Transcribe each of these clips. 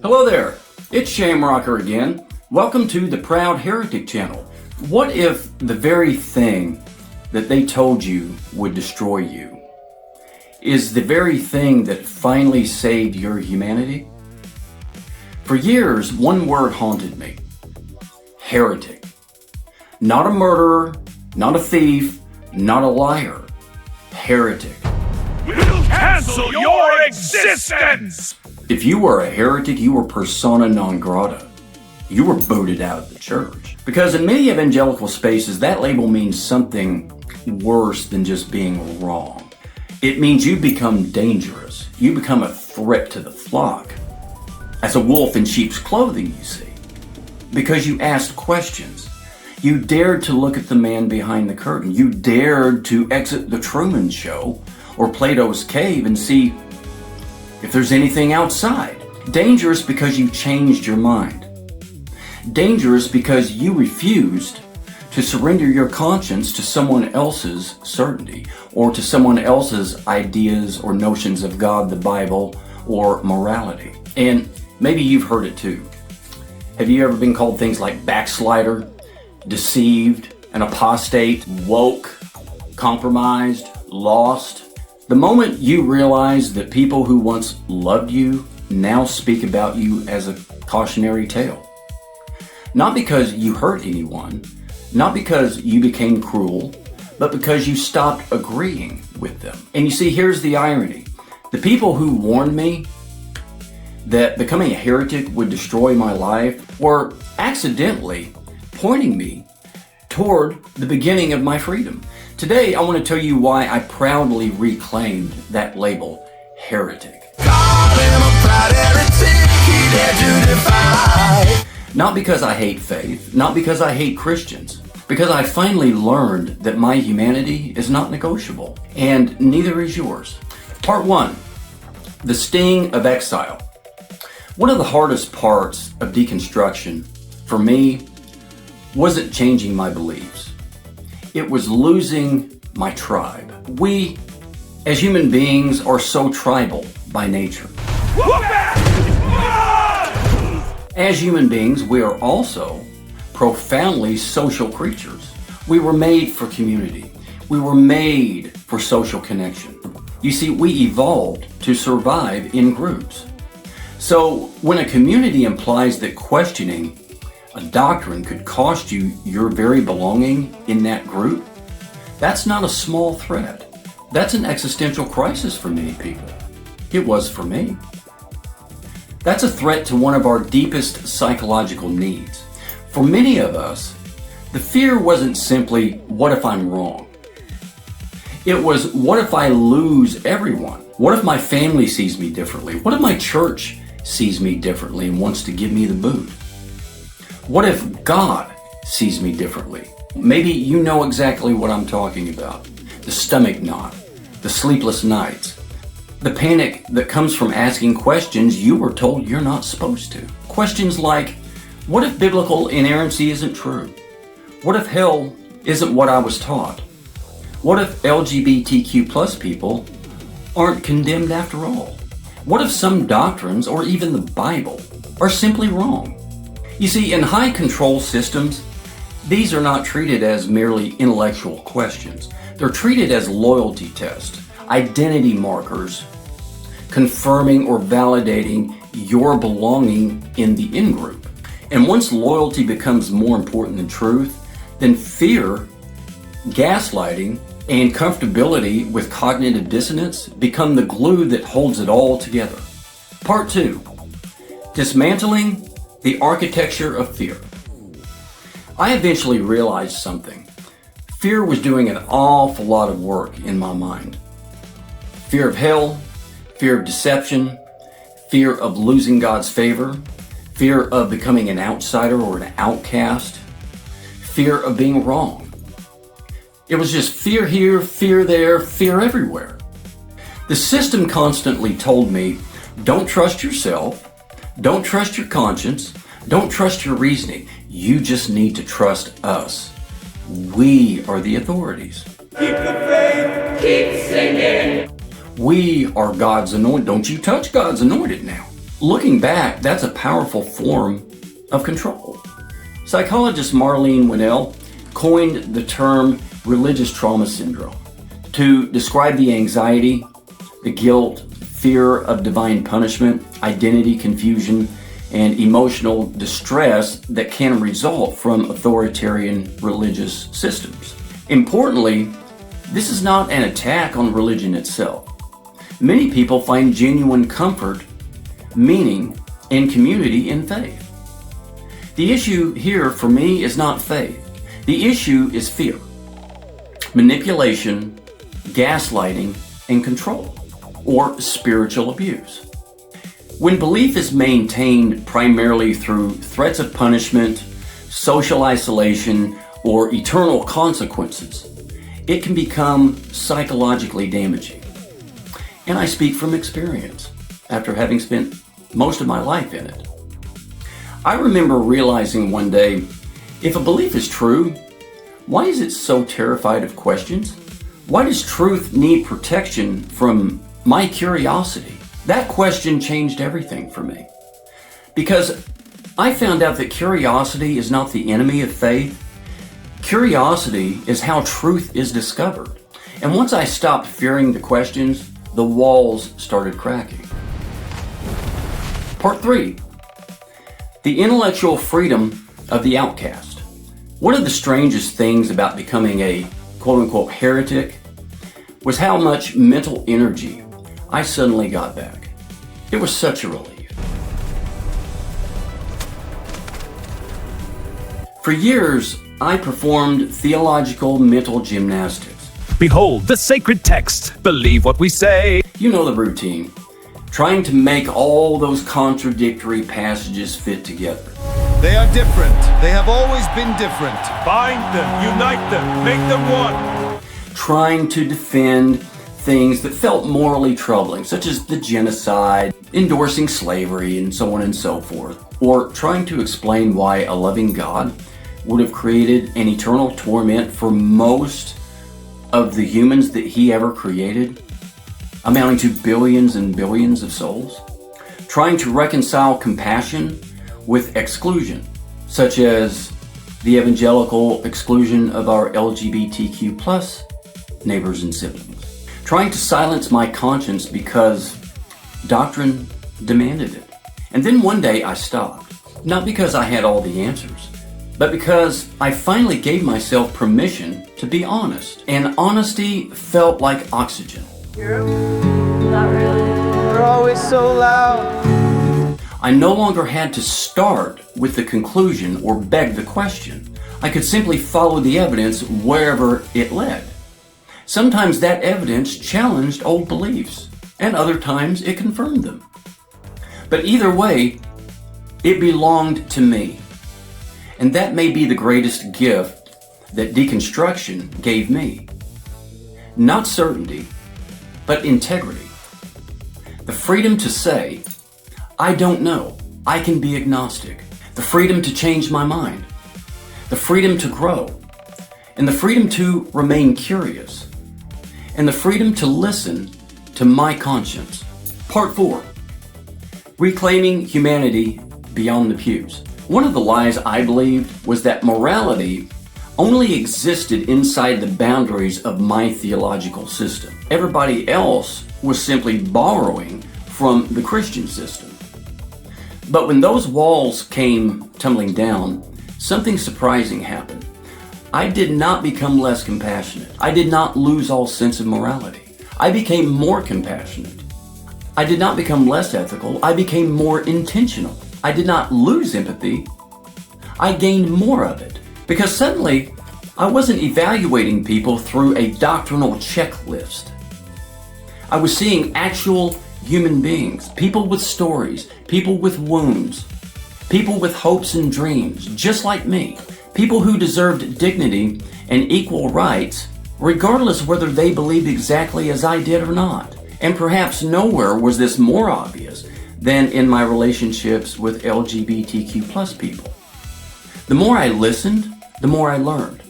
Hello there, it's Shamrocker again. Welcome to the Proud Heretic channel. What if the very thing that they told you would destroy you is the very thing that finally saved your humanity? For years, one word haunted me: heretic. Not a murderer, not a thief, not a liar. Heretic. We'll cancel your existence! If you were a heretic, you were persona non grata. You were booted out of the church. Because in many evangelical spaces, that label means something worse than just being wrong. It means you become dangerous. You become a threat to the flock. As a wolf in sheep's clothing, you see. Because you asked questions. You dared to look at the man behind the curtain. You dared to exit the Truman Show or Plato's Cave and see if there's anything outside. Dangerous because you changed your mind. Dangerous because you refused to surrender your conscience to someone else's certainty or to someone else's ideas or notions of God, the Bible, or morality. And maybe you've heard it too. Have you ever been called things like backslider, deceived, an apostate, woke, compromised, lost? The moment you realize that people who once loved you now speak about you as a cautionary tale. Not because you hurt anyone, not because you became cruel, but because you stopped agreeing with them. And you see, here's the irony. The people who warned me that becoming a heretic would destroy my life were accidentally pointing me toward the beginning of my freedom. Today, I want to tell you why I proudly reclaimed that label, heretic. Not because I hate faith, not because I hate Christians, because I finally learned that my humanity is not negotiable, and neither is yours. Part 1, the sting of exile. One of the hardest parts of deconstruction for me wasn't changing my beliefs. It was losing my tribe. We, as human beings, are so tribal by nature. As human beings, we are also profoundly social creatures. We were made for community. We were made for social connection. You see, we evolved to survive in groups. So when a community implies that questioning a doctrine could cost you your very belonging in that group, that's not a small threat. That's an existential crisis for many people. It was for me. That's a threat to one of our deepest psychological needs. For many of us, the fear wasn't simply, what if I'm wrong? It was, what if I lose everyone? What if my family sees me differently? What if my church sees me differently and wants to give me the boot? What if God sees me differently? Maybe you know exactly what I'm talking about. The stomach knot, the sleepless nights, the panic that comes from asking questions you were told you're not supposed to. Questions like, what if biblical inerrancy isn't true? What if hell isn't what I was taught? What if LGBTQ plus people aren't condemned after all? What if some doctrines, or even the Bible, are simply wrong? You see, in high control systems, these are not treated as merely intellectual questions. They're treated as loyalty tests, identity markers, confirming or validating your belonging in the in-group. And once loyalty becomes more important than truth, then fear, gaslighting, and comfortability with cognitive dissonance become the glue that holds it all together. Part 2, dismantling the architecture of fear. I eventually realized something. Fear was doing an awful lot of work in my mind. Fear of hell, fear of deception, fear of losing God's favor, fear of becoming an outsider or an outcast, fear of being wrong. It was just fear here, fear there, fear everywhere. The system constantly told me, don't trust yourself, don't trust your conscience, don't trust your reasoning. You just need to trust us. We are the authorities. Keep the faith, keep singing. We are God's anointed. Don't you touch God's anointed now. Looking back, that's a powerful form of control. Psychologist Marlene Winell coined the term religious trauma syndrome to describe the anxiety, the guilt, fear of divine punishment, identity confusion, and emotional distress that can result from authoritarian religious systems. Importantly, this is not an attack on religion itself. Many people find genuine comfort, meaning, and community in faith. The issue here for me is not faith. The issue is fear, manipulation, gaslighting, and control, or spiritual abuse. When belief is maintained primarily through threats of punishment, social isolation, or eternal consequences, it can become psychologically damaging. And I speak from experience, after having spent most of my life in it. I remember realizing one day, if a belief is true, why is it so terrified of questions? Why does truth need protection from my curiosity? That question changed everything for me. Because I found out that curiosity is not the enemy of faith. Curiosity is how truth is discovered. And once I stopped fearing the questions, the walls started cracking. Part 3. The intellectual freedom of the outcast. One of the strangest things about becoming a quote-unquote heretic was how much mental energy I suddenly got back. It was such a relief. For years, I performed theological mental gymnastics. Behold the sacred text. Believe what we say. You know the routine. Trying to make all those contradictory passages fit together. They are different. They have always been different. Bind them, unite them, make them one. Trying to defend things that felt morally troubling, such as the genocide, endorsing slavery, and so on and so forth. Or trying to explain why a loving God would have created an eternal torment for most of the humans that he ever created, amounting to billions and billions of souls. Trying to reconcile compassion with exclusion, such as the evangelical exclusion of our LGBTQ plus neighbors and siblings. Trying to silence my conscience because doctrine demanded it. And then one day I stopped, not because I had all the answers, but because I finally gave myself permission to be honest. And honesty felt like oxygen. Not really. You're always so loud. I no longer had to start with the conclusion or beg the question. I could simply follow the evidence wherever it led. Sometimes that evidence challenged old beliefs, and other times it confirmed them. But either way, it belonged to me. And that may be the greatest gift that deconstruction gave me. Not certainty, but integrity. The freedom to say, I don't know, I can be agnostic. The freedom to change my mind. The freedom to grow. And the freedom to remain curious. And the freedom to listen to my conscience. Part 4. Reclaiming humanity beyond the pews. One of the lies I believed was that morality only existed inside the boundaries of my theological system. Everybody else was simply borrowing from the Christian system. But when those walls came tumbling down, something surprising happened. I did not become less compassionate. I did not lose all sense of morality. I became more compassionate. I did not become less ethical. I became more intentional. I did not lose empathy. I gained more of it. Because suddenly, I wasn't evaluating people through a doctrinal checklist. I was seeing actual human beings, people with stories, people with wounds, people with hopes and dreams, just like me, people who deserved dignity and equal rights, regardless whether they believed exactly as I did or not. And perhaps nowhere was this more obvious than in my relationships with LGBTQ plus people. The more I listened, the more I learned.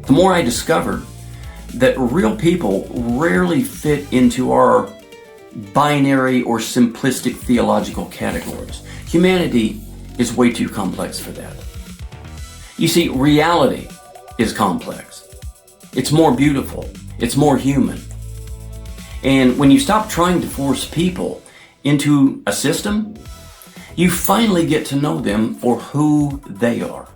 The more I discovered that real people rarely fit into our binary or simplistic theological categories. Humanity is way too complex for that. You see, reality is complex. It's more beautiful. It's more human. And when you stop trying to force people into a system, you finally get to know them for who they are.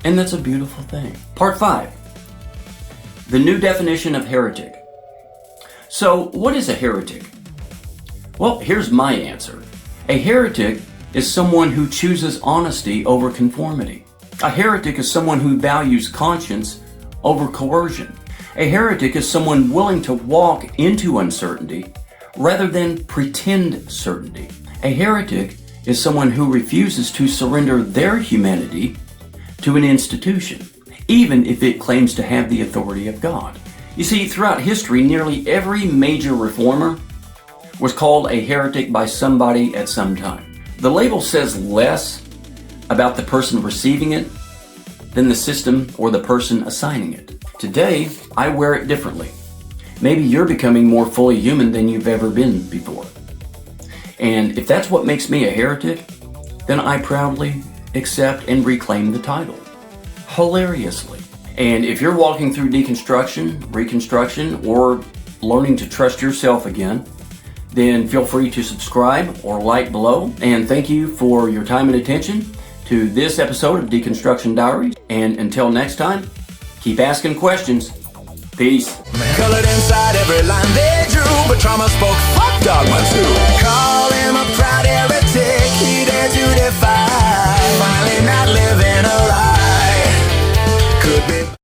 And that's a beautiful thing. Part 5. The new definition of heretic. So, what is a heretic? Well, here's my answer. A heretic is someone who chooses honesty over conformity. A heretic is someone who values conscience over coercion. A heretic is someone willing to walk into uncertainty rather than pretend certainty. A heretic is someone who refuses to surrender their humanity to an institution, even if it claims to have the authority of God. You see, throughout history, nearly every major reformer was called a heretic by somebody at some time. The label says less about the person receiving it than the system or the person assigning it. Today, I wear it differently. Maybe you're becoming more fully human than you've ever been before. And if that's what makes me a heretic, then I proudly accept and reclaim the title. Hilariously. And if you're walking through deconstruction, reconstruction, or learning to trust yourself again, then feel free to subscribe or like below. And thank you for your time and attention to this episode of Deconstruction Diaries. And until next time, keep asking questions. Peace. Colored inside every line they drew, but trauma spoke fuck dogma too. Call him a proudy